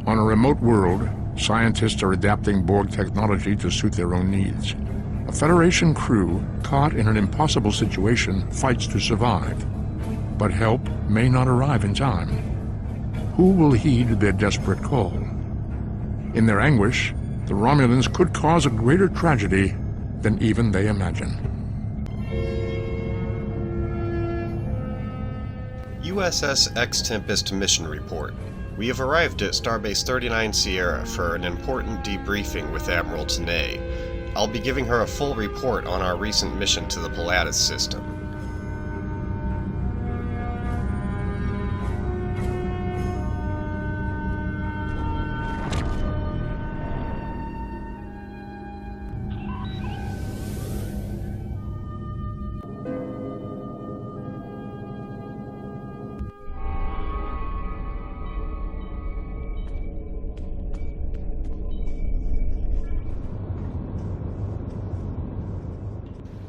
On a remote world, scientists are adapting Borg technology to suit their own needs. A Federation crew, caught in an impossible situation, fights to survive. But help may not arrive in time. Who will heed their desperate call? In their anguish, the Romulans could cause a greater tragedy than even they imagine. USS X-Tempest Mission Report. We have arrived at Starbase 39 Sierra for an important debriefing with Admiral Tanay. I'll be giving her a full report on our recent mission to the Pilatus system.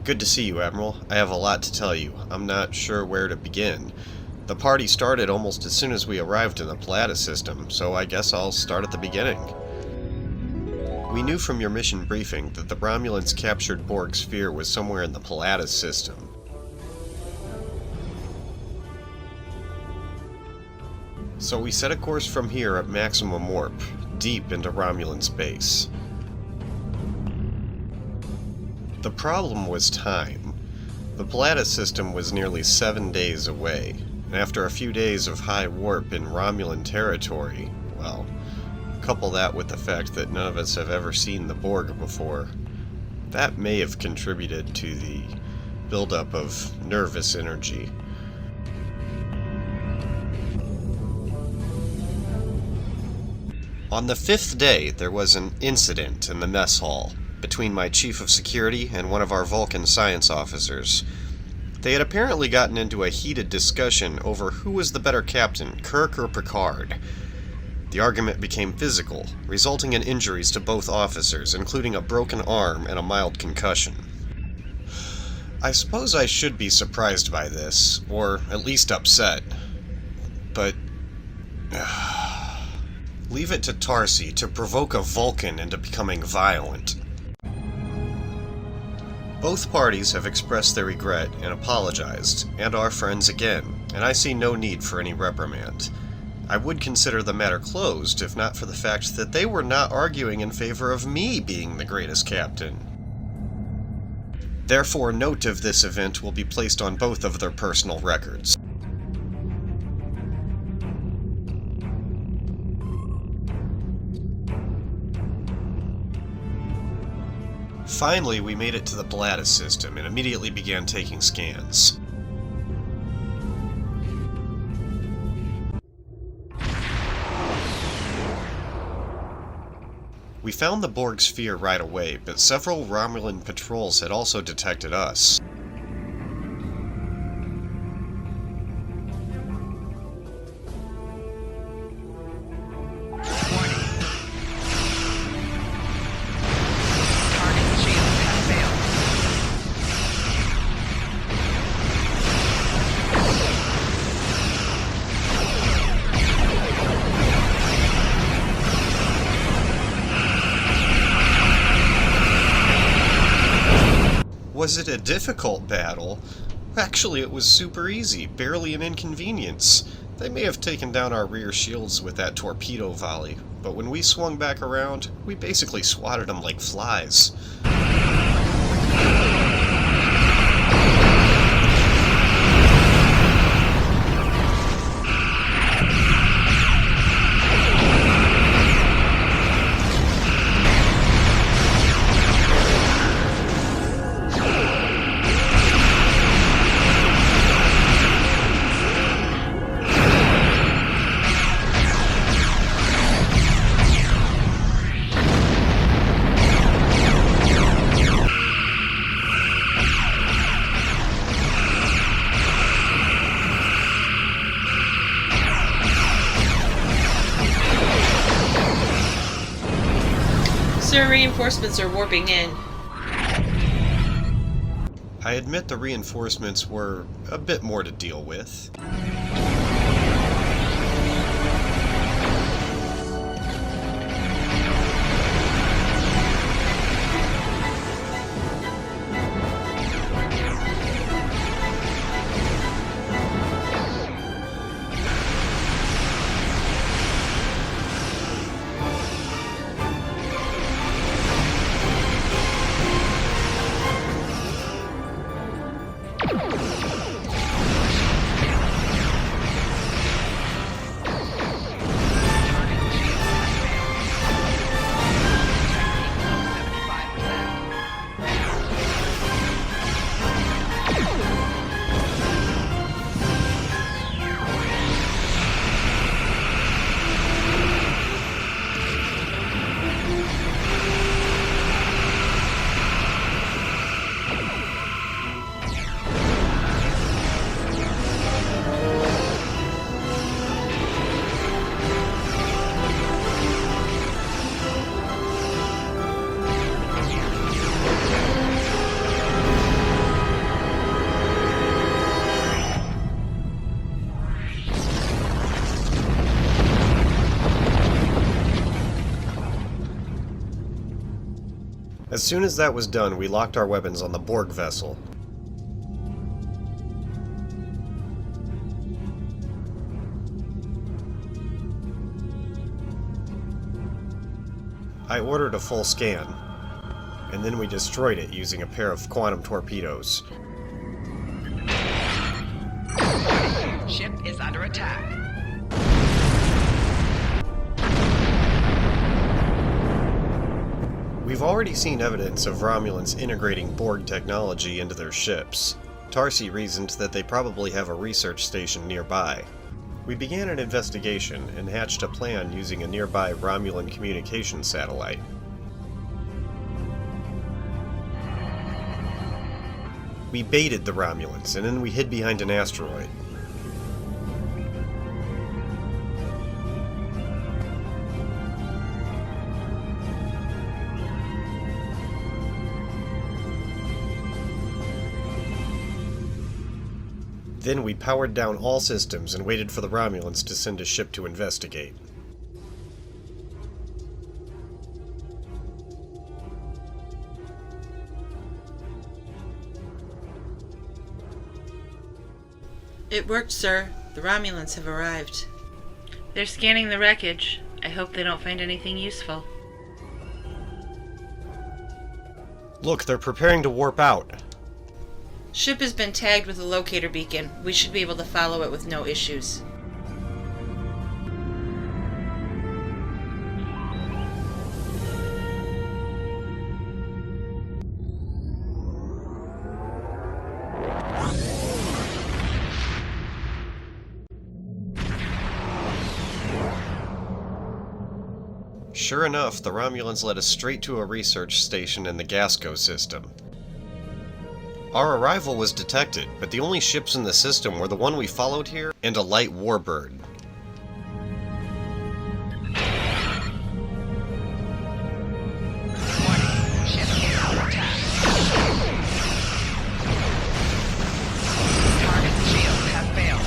Good to see you, Admiral. I have a lot to tell you. I'm not sure where to begin. The party started almost as soon as we arrived in the Pilatus system, so I guess I'll start at the beginning. We knew from your mission briefing that the Romulans' captured Borg sphere was somewhere in the Pilatus system. So we set a course from here at maximum warp, deep into Romulan space. The problem was time. The Pilatus system was nearly 7 days away, and after a few days of high warp in Romulan territory, well, couple that with the fact that none of us have ever seen the Borg before, that may have contributed to the buildup of nervous energy. On the 5th day, there was an incident in the mess hall between my chief of security and one of our Vulcan science officers. They had apparently gotten into a heated discussion over who was the better captain, Kirk or Picard. The argument became physical, resulting in injuries to both officers, including a broken arm and a mild concussion. I suppose I should be surprised by this, or at least upset, but leave it to Tarsi to provoke a Vulcan into becoming violent. Both parties have expressed their regret and apologized, and are friends again, and I see no need for any reprimand. I would consider the matter closed if not for the fact that they were not arguing in favor of me being the greatest captain. Therefore, note of this event will be placed on both of their personal records. Finally, we made it to the Pilatus system and immediately began taking scans. We found the Borg sphere right away, but several Romulan patrols had also detected us. Was it a difficult battle? Actually, it was super easy, barely an inconvenience. They may have taken down our rear shields with that torpedo volley, but when we swung back around, we basically swatted them like flies. Sir, reinforcements are warping in. I admit the reinforcements were a bit more to deal with. As soon as that was done, we locked our weapons on the Borg vessel. I ordered a full scan, and then we destroyed it using a pair of quantum torpedoes. Ship is under attack. We've already seen evidence of Romulans integrating Borg technology into their ships. Tarsi reasoned that they probably have a research station nearby. We began an investigation and hatched a plan using a nearby Romulan communication satellite. We baited the Romulans, and then we hid behind an asteroid. Then we powered down all systems and waited for the Romulans to send a ship to investigate. It worked, sir. The Romulans have arrived. They're scanning the wreckage. I hope they don't find anything useful. Look, they're preparing to warp out. Ship has been tagged with a locator beacon. We should be able to follow it with no issues. Sure enough, the Romulans led us straight to a research station in the Gasco system. Our arrival was detected, but the only ships in the system were the one we followed here and a light warbird. Ship is under attack. Target shield has failed.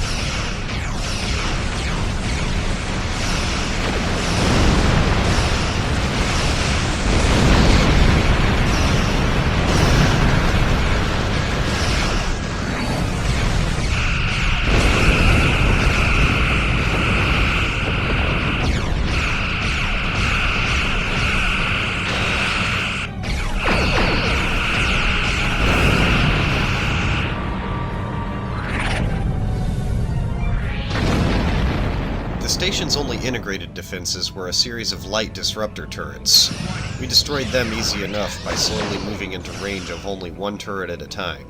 The station's only integrated defenses were a series of light disruptor turrets. We destroyed them easy enough by slowly moving into range of only one turret at a time.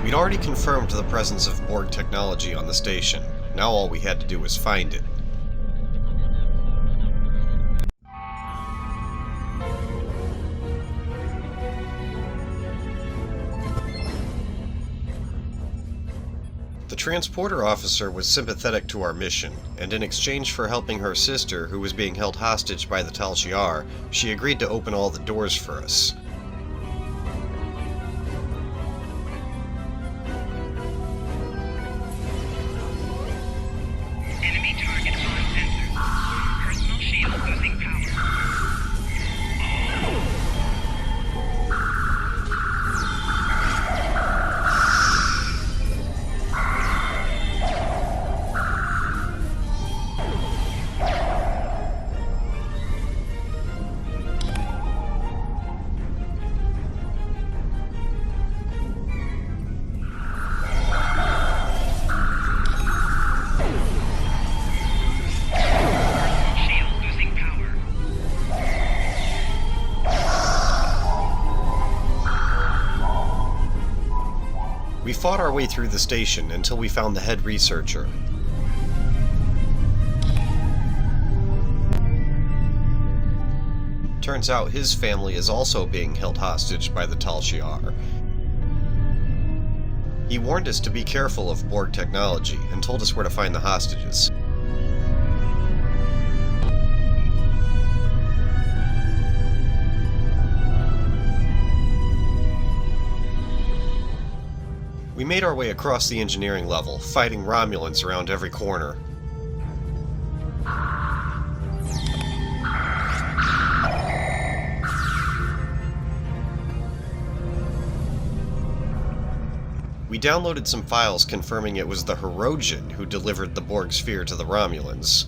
We'd already confirmed the presence of Borg technology on the station. Now all we had to do was find it. The transporter officer was sympathetic to our mission, and in exchange for helping her sister, who was being held hostage by the Tal Shiar, she agreed to open all the doors for us. Enemy target on sensor. Personal shield losing power. Shield losing power. We fought our way through the station until we found the head researcher. Turns out his family is also being held hostage by the Tal Shiar. He warned us to be careful of Borg technology and told us where to find the hostages. We made our way across the engineering level, fighting Romulans around every corner. We downloaded some files confirming it was the Hirogen who delivered the Borg sphere to the Romulans.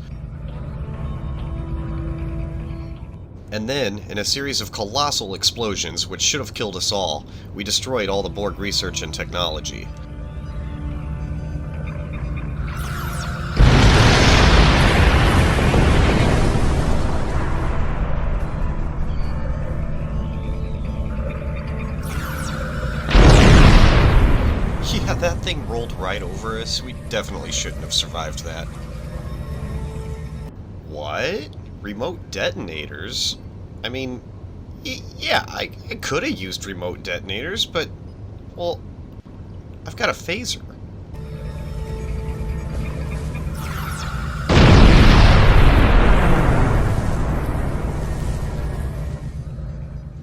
And then, in a series of colossal explosions which should have killed us all, we destroyed all the Borg research and technology. Yeah, that thing rolled right over us. We definitely shouldn't have survived that. What? Remote detonators? I mean, yeah, I could have used remote detonators, but, well, I've got a phaser.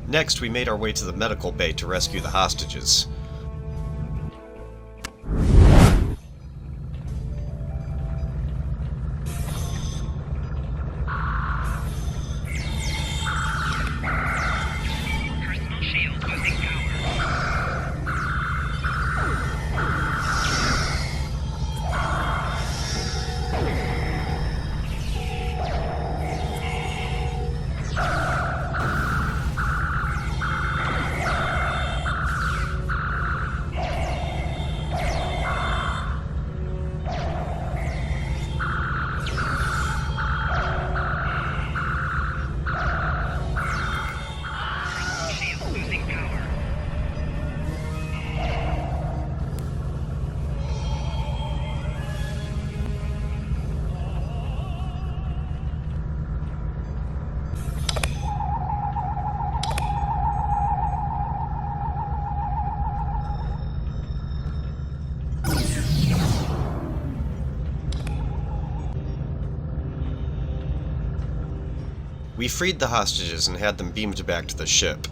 Next, we made our way to the medical bay to rescue the hostages. Personal shield losing power. Shield losing power. We freed the hostages and had them beamed back to the ship.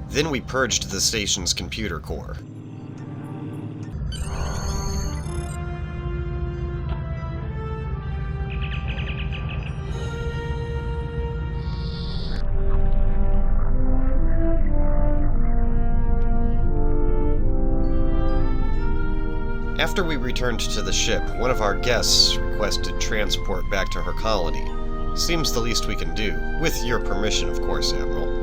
Then we purged the station's computer core. After we returned to the ship, one of our guests requested transport back to her colony. Seems the least we can do. With your permission, of course, Admiral.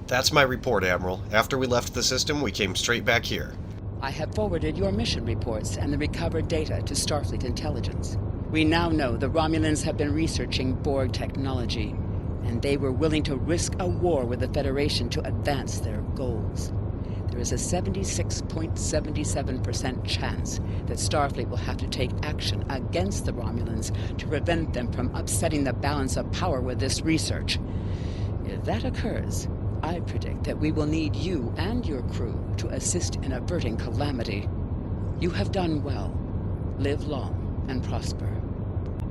That's my report, Admiral. After we left the system, we came straight back here. I have forwarded your mission reports and the recovered data to Starfleet Intelligence. We now know the Romulans have been researching Borg technology, and they were willing to risk a war with the Federation to advance their goals. There is a 76.77% chance that Starfleet will have to take action against the Romulans to prevent them from upsetting the balance of power with this research. If that occurs, I predict that we will need you and your crew to assist in averting calamity. You have done well. Live long and prosper.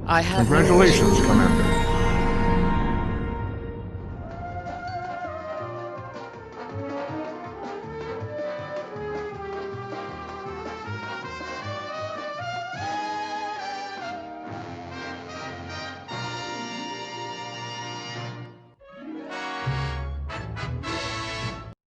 I have Congratulations, Commander.